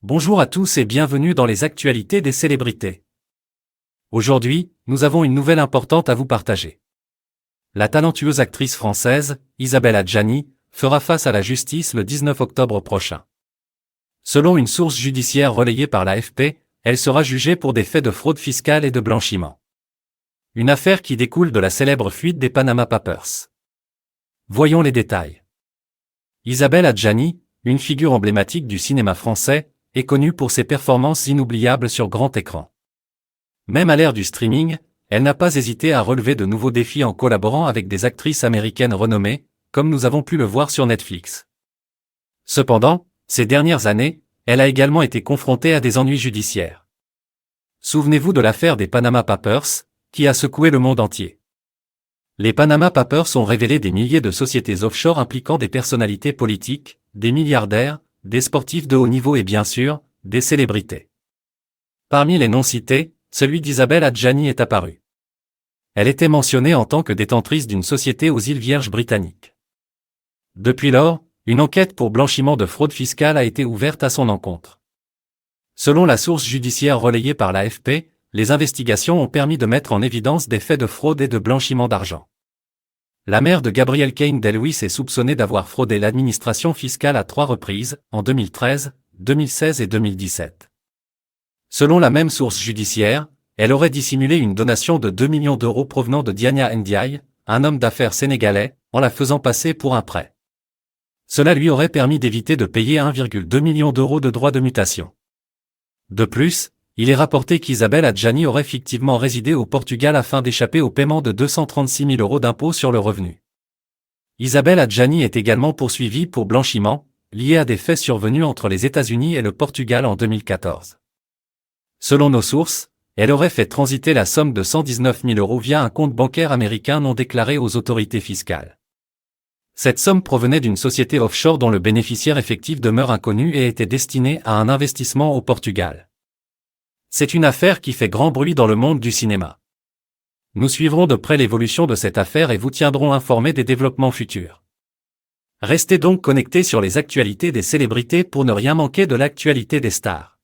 Bonjour à tous et bienvenue dans les actualités des célébrités. Aujourd'hui, nous avons une nouvelle importante à vous partager. La talentueuse actrice française, Isabelle Adjani, fera face à la justice le 19 octobre prochain. Selon une source judiciaire relayée par l'AFP, elle sera jugée pour des faits de fraude fiscale et de blanchiment. Une affaire qui découle de la célèbre fuite des Panama Papers. Voyons les détails. Isabelle Adjani, une figure emblématique du cinéma français, est connue pour ses performances inoubliables sur grand écran. Même à l'ère du streaming, elle n'a pas hésité à relever de nouveaux défis en collaborant avec des actrices américaines renommées, comme nous avons pu le voir sur Netflix. Cependant, ces dernières années, elle a également été confrontée à des ennuis judiciaires. Souvenez-vous de l'affaire des Panama Papers, qui a secoué le monde entier. Les Panama Papers ont révélé des milliers de sociétés offshore impliquant des personnalités politiques, des milliardaires, des sportifs de haut niveau et bien sûr, des célébrités. Parmi les noms cités, celui d'Isabelle Adjani est apparu. Elle était mentionnée en tant que détentrice d'une société aux îles Vierges britanniques. Depuis lors, une enquête pour blanchiment de fraude fiscale a été ouverte à son encontre. Selon la source judiciaire relayée par l'AFP, les investigations ont permis de mettre en évidence des faits de fraude et de blanchiment d'argent. La mère de Gabrielle Cain-Delwis est soupçonnée d'avoir fraudé l'administration fiscale à 3 reprises, en 2013, 2016 et 2017. Selon la même source judiciaire, elle aurait dissimulé une donation de 2 millions d'euros provenant de Diania Ndiaye, un homme d'affaires sénégalais, en la faisant passer pour un prêt. Cela lui aurait permis d'éviter de payer 1,2 million d'euros de droits de mutation. De plus, il est rapporté qu'Isabelle Adjani aurait fictivement résidé au Portugal afin d'échapper au paiement de 236 000 euros d'impôts sur le revenu. Isabelle Adjani est également poursuivie pour blanchiment, lié à des faits survenus entre les États-Unis et le Portugal en 2014. Selon nos sources, elle aurait fait transiter la somme de 119 000 euros via un compte bancaire américain non déclaré aux autorités fiscales. Cette somme provenait d'une société offshore dont le bénéficiaire effectif demeure inconnu et était destinée à un investissement au Portugal. C'est une affaire qui fait grand bruit dans le monde du cinéma. Nous suivrons de près l'évolution de cette affaire et vous tiendrons informés des développements futurs. Restez donc connectés sur les actualités des célébrités pour ne rien manquer de l'actualité des stars.